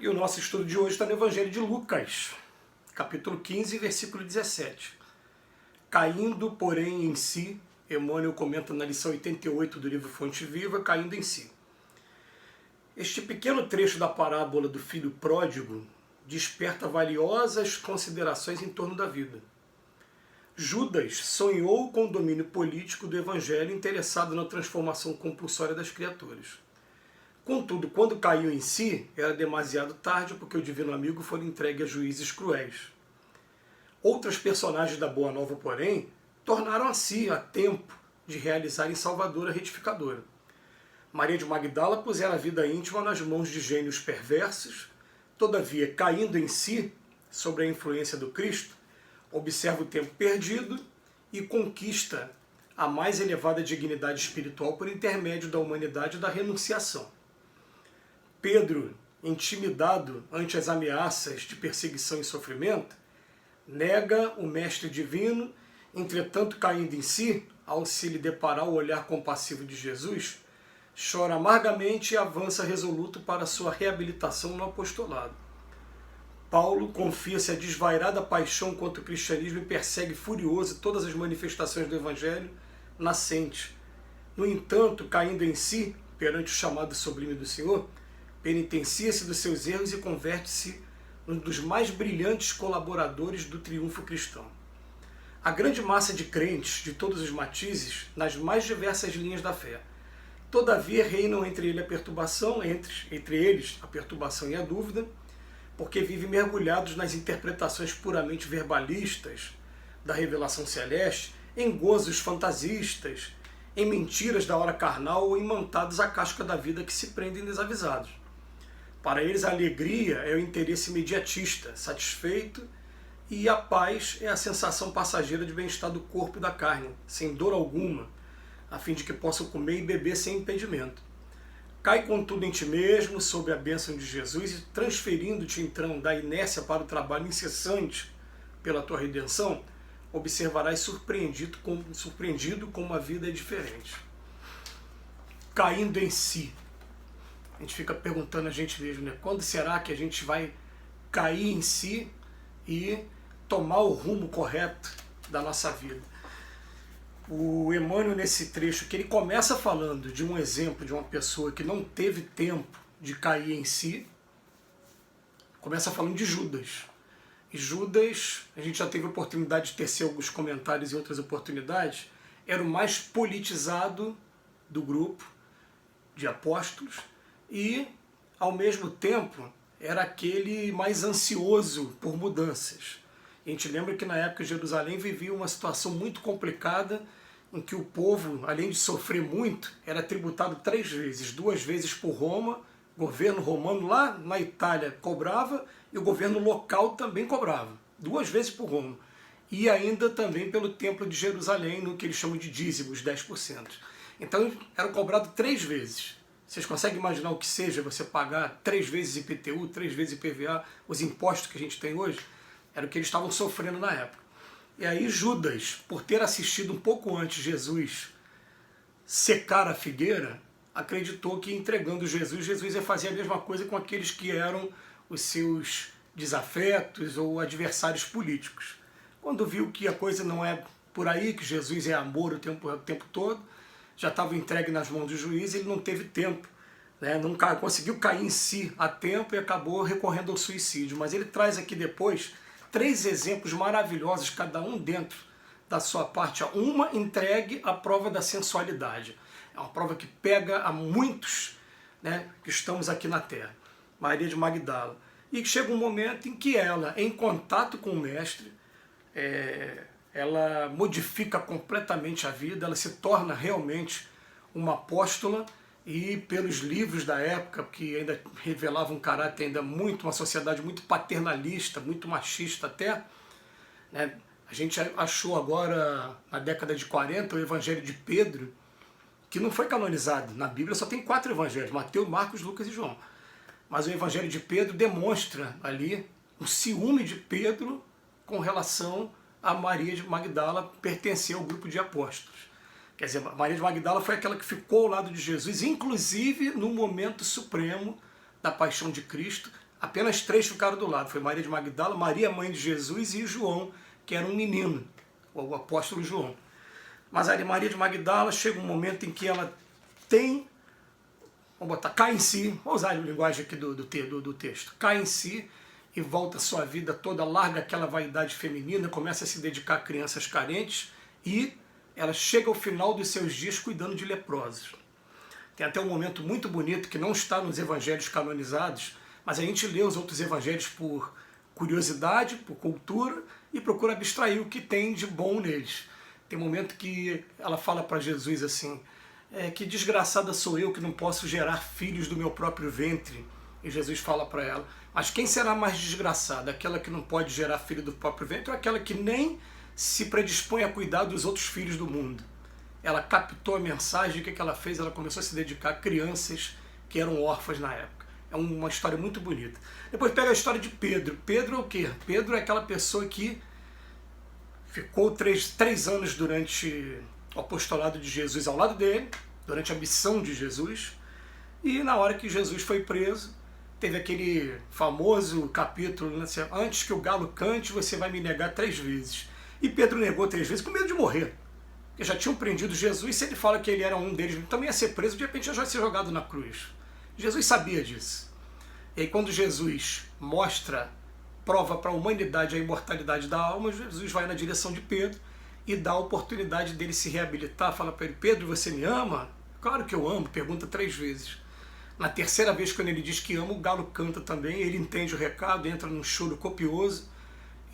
E o nosso estudo de hoje está no Evangelho de Lucas, capítulo 15, versículo 17. Caindo, porém, em si, Emmanuel comenta na lição 88 do livro Fonte Viva, caindo em si. Este pequeno trecho da parábola do filho pródigo desperta valiosas considerações em torno da vida. Judas sonhou com o domínio político do Evangelho interessado na transformação compulsória das criaturas. Contudo, quando caiu em si, era demasiado tarde porque o divino amigo foi entregue a juízes cruéis. Outras personagens da Boa Nova, porém, tornaram a si a tempo de realizarem salvadora retificadora. Maria de Magdala pusera a vida íntima nas mãos de gênios perversos, todavia, caindo em si, sob a influência do Cristo, observa o tempo perdido e conquista a mais elevada dignidade espiritual por intermédio da humanidade e da renunciação. Pedro, intimidado ante as ameaças de perseguição e sofrimento, nega o Mestre Divino, entretanto caindo em si, ao se lhe deparar o olhar compassivo de Jesus, chora amargamente e avança resoluto para sua reabilitação no apostolado. Paulo confia-se a desvairada paixão contra o cristianismo e persegue furioso todas as manifestações do Evangelho nascente. No entanto, caindo em si, perante o chamado sublime do Senhor, penitencia-se dos seus erros e converte-se num dos mais brilhantes colaboradores do triunfo cristão. A grande massa de crentes de todos os matizes, nas mais diversas linhas da fé, todavia reinam entre eles a perturbação e a dúvida, porque vivem mergulhados nas interpretações puramente verbalistas da revelação celeste, em gozos fantasistas, em mentiras da hora carnal ou imantados à casca da vida que se prendem desavisados. Para eles a alegria é o interesse imediatista, satisfeito, e a paz é a sensação passageira de bem-estar do corpo e da carne, sem dor alguma, a fim de que possam comer e beber sem impedimento. Cai contudo em ti mesmo, sob a bênção de Jesus, e transferindo-te então da inércia para o trabalho incessante pela tua redenção, observarás surpreendido como a vida é diferente. Caindo em si. A gente fica perguntando a gente mesmo, né? Quando será que a gente vai cair em si e tomar o rumo correto da nossa vida? O Emmanuel, nesse trecho, que ele começa falando de um exemplo de uma pessoa que não teve tempo de cair em si, começa falando de Judas. E Judas, a gente já teve a oportunidade de tecer alguns comentários e outras oportunidades, era o mais politizado do grupo de apóstolos, e, ao mesmo tempo, era aquele mais ansioso por mudanças. A gente lembra que na época Jerusalém vivia uma situação muito complicada, em que o povo, além de sofrer muito, era tributado 3 vezes, 2 vezes por Roma, o governo romano lá na Itália cobrava, e o governo local também cobrava, 2 vezes por Roma. E ainda também pelo Templo de Jerusalém, no que eles chamam de dízimos, 10%. Então, era cobrado 3 vezes. Vocês conseguem imaginar o que seja você pagar 3 vezes IPTU, 3 vezes IPVA, os impostos que a gente tem hoje? Era o que eles estavam sofrendo na época. E aí Judas, por ter assistido um pouco antes Jesus secar a figueira, acreditou que entregando Jesus ia fazer a mesma coisa com aqueles que eram os seus desafetos ou adversários políticos. Quando viu que a coisa não é por aí, que Jesus é amor o tempo todo, já estava entregue nas mãos do juiz, ele não teve tempo, né? Não conseguiu cair em si a tempo e acabou recorrendo ao suicídio. Mas ele traz aqui depois 3 exemplos maravilhosos, cada um dentro da sua parte. Uma entregue à prova da sensualidade. É uma prova que pega a muitos, né, que estamos aqui na Terra. Maria de Magdala. E chega um momento em que ela, em contato com o Mestre, ela modifica completamente a vida, ela se torna realmente uma apóstola, e pelos livros da época, que ainda revelavam um caráter ainda muito, uma sociedade muito paternalista, muito machista até, né? A gente achou agora, na década de 40, o Evangelho de Pedro, que não foi canonizado. Na Bíblia só tem 4 evangelhos, Mateus, Marcos, Lucas e João. Mas o Evangelho de Pedro demonstra ali o ciúme de Pedro com relação a Maria de Magdala pertencer ao grupo de apóstolos. Quer dizer, Maria de Magdala foi aquela que ficou ao lado de Jesus, inclusive no momento supremo da paixão de Cristo, Apenas 3 ficaram do lado. Foi Maria de Magdala, Maria, mãe de Jesus, e João, que era um menino, o apóstolo João. Mas a Maria de Magdala chega um momento em que ela tem, vamos botar, cai em si, vou usar a linguagem aqui do texto, cai em si e volta a sua vida toda, larga aquela vaidade feminina, começa a se dedicar a crianças carentes e ela chega ao final dos seus dias cuidando de leprosos. Tem até um momento muito bonito que não está nos evangelhos canonizados, mas a gente lê os outros evangelhos por curiosidade, por cultura, e procura abstrair o que tem de bom neles. Tem um momento que ela fala para Jesus assim, que desgraçada sou eu que não posso gerar filhos do meu próprio ventre. E Jesus fala para ela, mas quem será mais desgraçada? Aquela que não pode gerar filho do próprio ventre ou aquela que nem se predispõe a cuidar dos outros filhos do mundo? Ela captou a mensagem, o que ela fez? Ela começou a se dedicar a crianças que eram órfãs na época. É uma história muito bonita. Depois pega a história de Pedro. Pedro é o quê? Pedro é aquela pessoa que ficou 3 anos durante o apostolado de Jesus ao lado dele, durante a missão de Jesus, e na hora que Jesus foi preso, teve aquele famoso capítulo, né, antes que o galo cante, você vai me negar 3 vezes. E Pedro negou 3 vezes com medo de morrer. Porque já tinham prendido Jesus, se ele fala que ele era um deles, também ia ser preso, de repente já ia ser jogado na cruz. Jesus sabia disso. E aí quando Jesus prova para a humanidade a imortalidade da alma, Jesus vai na direção de Pedro e dá a oportunidade dele se reabilitar, fala para ele, Pedro, você me ama? Claro que eu amo, pergunta 3 vezes. Na 3ª vez, quando ele diz que ama, o galo canta também, ele entende o recado, entra num choro copioso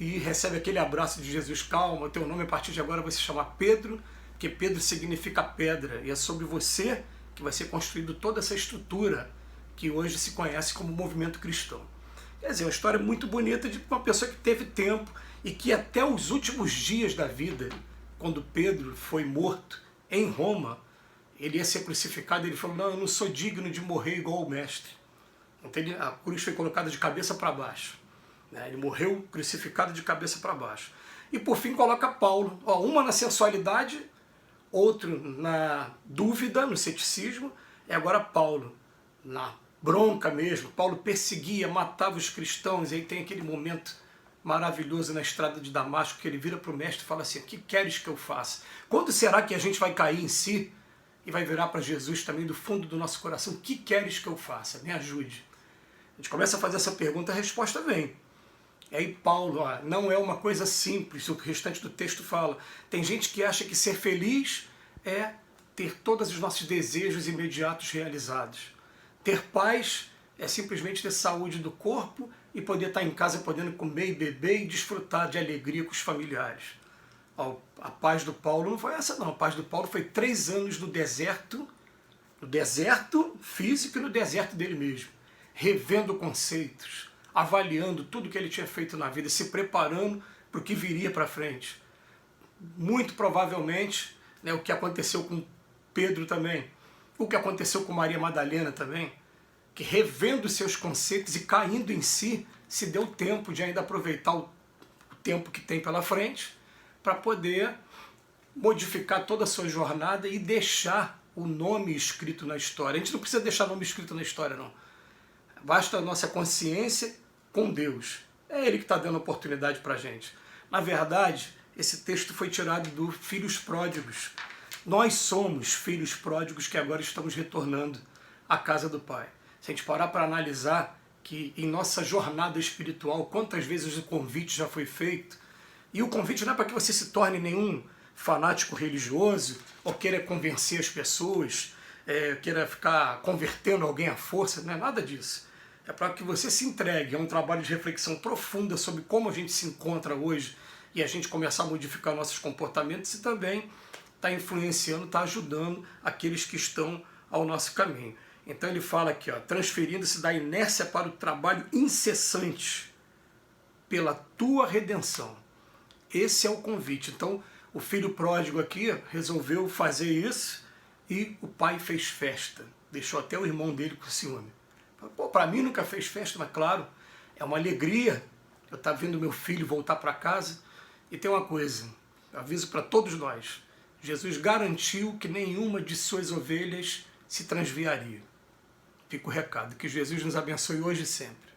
e recebe aquele abraço de Jesus, calma, teu nome a partir de agora vai se chamar Pedro, porque Pedro significa pedra, e é sobre você que vai ser construído toda essa estrutura que hoje se conhece como movimento cristão. Quer dizer, uma história muito bonita de uma pessoa que teve tempo e que até os últimos dias da vida, quando Pedro foi morto em Roma, ele ia ser crucificado, ele falou, não, eu não sou digno de morrer igual o mestre. Então a cruz foi colocada de cabeça para baixo. Ele morreu crucificado de cabeça para baixo. E por fim coloca Paulo, uma na sensualidade, outro na dúvida, no ceticismo, e agora Paulo, na bronca mesmo. Paulo perseguia, matava os cristãos, e aí tem aquele momento maravilhoso na estrada de Damasco, que ele vira para o mestre e fala assim, o que queres que eu faça? Quando será que a gente vai cair em si e vai virar para Jesus também do fundo do nosso coração, o que queres que eu faça? Me ajude. A gente começa a fazer essa pergunta, a resposta vem. E aí Paulo, não é uma coisa simples, o restante do texto fala. Tem gente que acha que ser feliz é ter todos os nossos desejos imediatos realizados. Ter paz é simplesmente ter saúde do corpo e poder estar em casa podendo comer e beber e desfrutar de alegria com os familiares. A paz do Paulo não foi essa não, a paz do Paulo foi 3 anos no deserto físico e no deserto dele mesmo, revendo conceitos, avaliando tudo que ele tinha feito na vida, se preparando para o que viria para frente. Muito provavelmente, o que aconteceu com Pedro também, o que aconteceu com Maria Madalena também, que revendo seus conceitos e caindo em si, se deu tempo de ainda aproveitar o tempo que tem pela frente, para poder modificar toda a sua jornada e deixar o nome escrito na história. A gente não precisa deixar o nome escrito na história, não. Basta a nossa consciência com Deus. É Ele que está dando oportunidade para a gente. Na verdade, esse texto foi tirado do Filhos Pródigos. Nós somos filhos pródigos que agora estamos retornando à casa do Pai. Se a gente parar para analisar que em nossa jornada espiritual, quantas vezes o convite já foi feito, e o convite não é para que você se torne nenhum fanático religioso, ou queira convencer as pessoas, queira ficar convertendo alguém à força, não é nada disso. É para que você se entregue a um trabalho de reflexão profunda sobre como a gente se encontra hoje e a gente começar a modificar nossos comportamentos e também está influenciando, está ajudando aqueles que estão ao nosso caminho. Então ele fala aqui, transferindo-se da inércia para o trabalho incessante pela tua redenção. Esse é o convite. Então o filho pródigo aqui resolveu fazer isso e o pai fez festa. Deixou até o irmão dele com ciúme. Para mim nunca fez festa, mas claro, é uma alegria eu estar vendo meu filho voltar para casa. E tem uma coisa, eu aviso para todos nós, Jesus garantiu que nenhuma de suas ovelhas se transviaria. Fica o recado, que Jesus nos abençoe hoje e sempre.